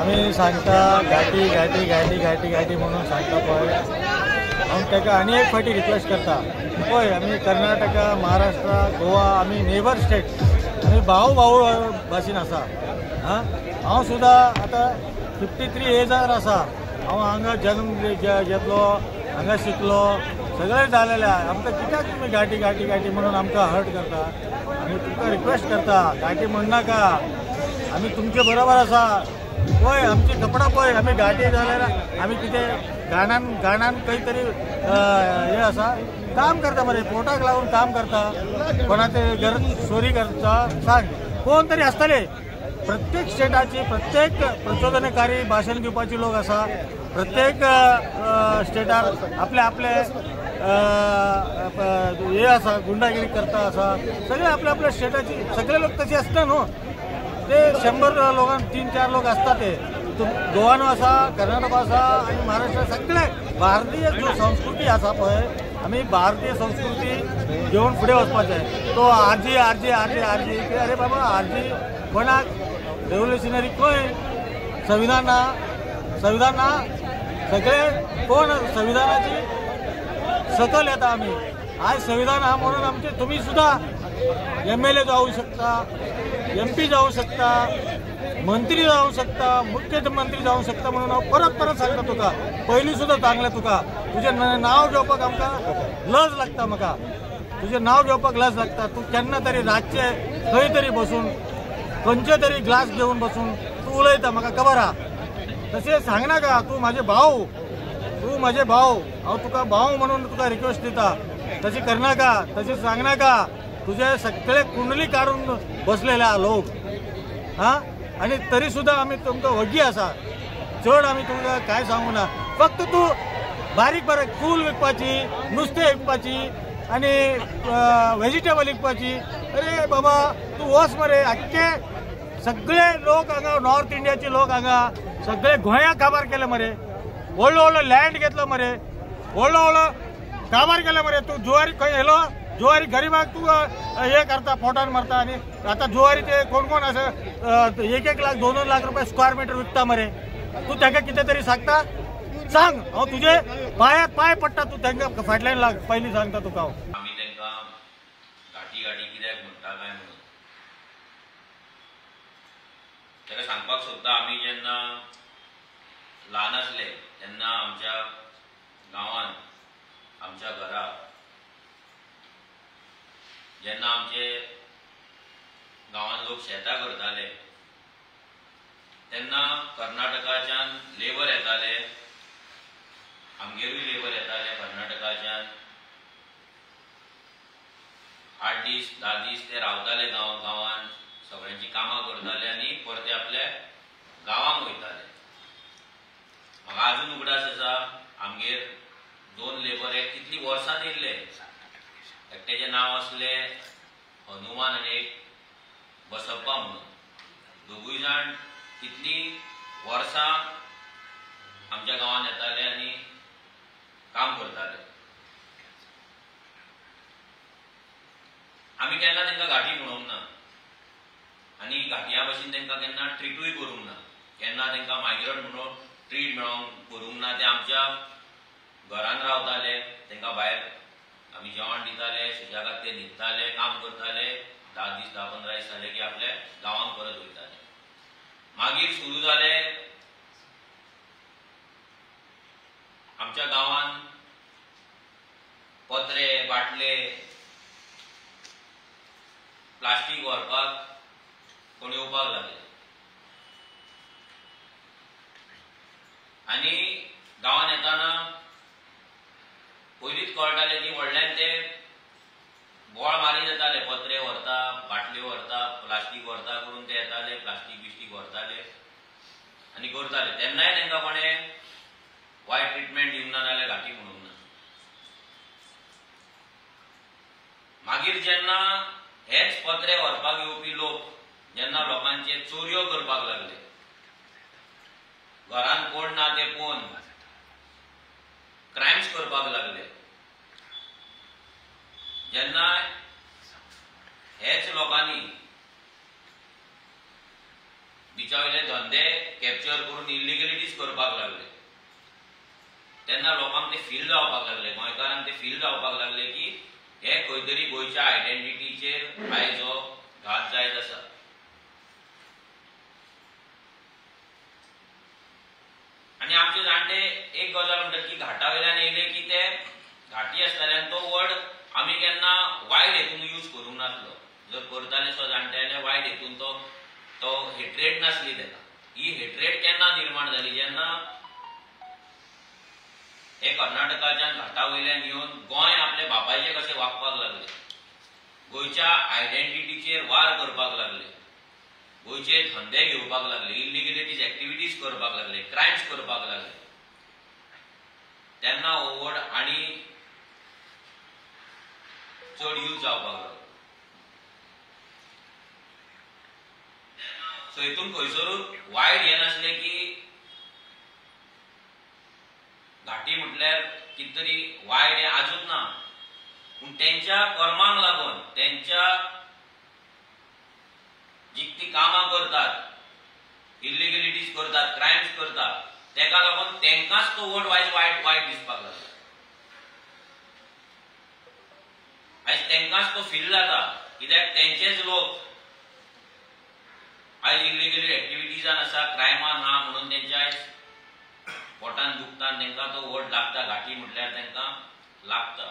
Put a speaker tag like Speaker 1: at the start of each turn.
Speaker 1: आम्ही सांगता घाटी घाटी घाटी घाटी घाटी म्हणून सांगता पळय हांव ताका आनी एक फाटी रिक्वेस्ट करता पळय आमी कर्नाटका महाराष्ट्रा गोवा आमी नेबर स्टेट आमी भाऊ भाऊ भाशेन आसा हांव सुद्दां आतां 53 एजार आसा हांव हांगा जन्म घेतलो हांगा शिकलो सगळें जालेलें आहा आमकां कित्याक तुमी घाटी घाटी घाटी म्हणून आमकां हर्ट करता आमी तुमकां रिक्वेस्ट करता घाटी म्हणनाका आमी तुमचे बरोबर आसा पळय आमची कपडा पळय आमी घाटी जाल्यार आमी कितें गाणान खंय तरी हें आसा काम करता मरे पोटाक लागून काम करता कोणाचे घर चोरी करता सांग कोण तरी आसतले प्रत्येक स्टेटाची प्रत्येक प्रचोदनकारी भाषण घेवपाची लोक आसा प्रत्येक स्टेटार आपले आपले हे आसा गुंडागिरी करता आसा सगळे आपल्या आपल्या स्टेटाची सगळे लोक तसे आसता न्हू ते 100 लोकांक 3-4 लोक असतात ते गोवानो आसा कर्नाटक आसा आणि महाराष्ट्र सगळे भारतीय जो संस्कृती आसा पळय आमी भारतीय संस्कृती घेवन फुडें वचपाचें तो आरजी आरजी आरजी आरजी अरे बाबा आरजी कोणाक रेव्होल्युशनरी खंय संविधान ना सगळे कोण संविधानाची सकल येता आमी आज संविधान हा म्हणून आमचे तुम्ही सुद्धा MLA जाऊ शकता MP जाऊ शकता मंत्री जाऊ शकता मुख्यमंत्री जाऊ शकता म्हणून हांव परत सांगता तुका पयलीं सुद्धा सांगलें तुका तुजें नांव घेवपाक आमकां लज लागता म्हाका तुजें नांव घेवपाक लज लागता तूं केन्ना तरी रातचें खंय तरी बसून खंयचे तरी ग्लास घेवन बसून तूं उलयता म्हाका खबर आहा तशें सांगनाका तूं म्हजे भाव हांव तुका भाव म्हणून तुका रिक्वेस्ट दिता तशी करनाका तशें सांगनाका तुझे सगळे कुंडली काढून बसलेले आहा लोक आणि तरी सुद्धा आम्ही तुमकां वगी आसा चड आमी तुमकां काय सांगू ना फक्त तूं बारीक फूल विकपाची नुस्तें विकपाची आणि व्हेजिटेबल विकपाची अरे बाबा तूं वच मरे आख्खे सगळे लोक हांगा नॉर्थ इंडियाचे लोक हांगा सगळे गोंयाक काबार केले मरे व्हडलो लँड घेतलो मरे व्हडलो काबार केले मरे तूं जुवारी खंय येलो जुवारी गरीबाक तू हे करता पोटान मारता आणि आता जुवारीचे कोण असं 1-1 लाख 2-2 लाख रुपये स्क्वेअर मीटर विकता मरे तू ताका कितें तरी सांगता सांग हांव तुजे पायात पाय पडटा तू तांकां फाटल्यान लाग पयलीं सांगता तुका हांव
Speaker 2: आमी तांकां घाटी घाटी कित्याक म्हणटा काय म्हणून ताका सांगपाक सोदता आमी जेन्ना ल्हान आसले तेन्ना आमच्या गांवांत आमच्या घरा जेन्ना आमचे गांवांत लोक शेतां करताले तेन्ना कर्नाटकाच्यान लेबर येताले आमगेरूय लेबर येताले कर्नाटकाच्यान 8 दीस 10 दीस ते रावताले गांवांत सगळ्यांची कामां करताले आनी परते आपल्या गांवांक वयताले म्हाका अजून उगडास आसा आमगेर 2 लेबर एक कितली वर्सां येयल्ले एकट्याचें नांव आसले हनुमान आनी एक बसप्पा म्हणून दोगूय जाण कितली वर्सां आमच्या गांवांत येताले आनी काम करताले आमी केन्ना तांकां घाटी म्हणूंक ना आनी घाटया भशेन तांकां केन्ना ट्रिटूय करूंक ना केन्ना तांकां मायग्रंट म्हणून ट्रीट मेळोंक करूंक ना ते आमच्या घरान रावताले तांकां भायर आमी जेवण दिताले सुशेगाद ते न्हिदताले काम करताले 10 दीस 10-15 दीस जाले की आपल्या गांवांत परत वयताले मागीर सुरू जाले आमच्या गांवांत पत्रे बाटले प्लास्टीक व्हरपाक कोण येवपाक लागले आनी गांवांत येताना पयलींच कळटाले की व्हडल्यान ते बोळ मारी जाताले पत्रे व्हरता बाटल्यो व्हरता प्लास्टीक व्हरता करून ते येताले प्लास्टीक बिस्टीक व्हरताले आनी करताले तेन्नाय तांकां कोणें वायट ट्रिटमेंट दिवंक ना जाल्यार घाटी म्हणूंक ना मागीर जेन्ना हेच पत्रे व्हरपाक येवपी लोक जेन्ना लोकांचे चोरयो करपाक लागले घरान कोण ना ते कोण क्रायम्स करपाक लागले जेन्ना हेच लोकांनी बीचा वयले धंदे कॅप्चर करून इलिगलिटीज करपाक लागले. तेन्ना लोकांक ते फील जावपाक लागले, गोंयकारांक ते फील जावपाक लागले की हे खंय तरी गोंयच्या आयडेंटिटीचेर आयज हो घात जायत आसा. आनी आमचे जाणटे एक गजाल म्हणटात की घाटा वयल्यान येयले की ते घाटी आसताल्यान तो वर्ड आमी केन्ना वायट हेतून यूज करूंक नासलो. जर करताले सो जाणट्याले वायट हेतून तो हेट्रेड नासली तेका. ही हेट्रेड केन्ना निर्माण जाली जेन्ना हे कर्नाटकाच्यान घाटा वयल्यान येवन गोंय आपले बापायचे कशें वागपाक लागले, गोंयच्या आयडेंटिटीचेर वार करपाक लागले, गोंयचे धंदे घेवपाक लागले, इलिगलिटीज एक्टिविटीज करपाक लागले, क्रायम्स करपाक लागले. तेन्ना हो वर्ड आनी चड यूज जावपाक लागलो. सो हितून खंयसरूच वायट हे नासले की घाटी म्हटल्यार कितें तरी वायट हे आजूच ना, पूण तेंच्या कर्मांक लागून तेंच्या जी ती कामां करतात, इलिगलिटीज करतात, क्रायम्स करतात, तेका लागून तेंकाच तो वर्ड वायट दिसपाक लागला. आयज तेंकाच तो फील जाता कित्याक तेंचेच लोक आयज इलिगल एक्टिविटीजान आसा, क्रायमान आहा म्हणून तेंच्या आयज पोटान दुखता, तेंकां तो वर्ड लागता. घाटी म्हटल्यार तेंकां लागता.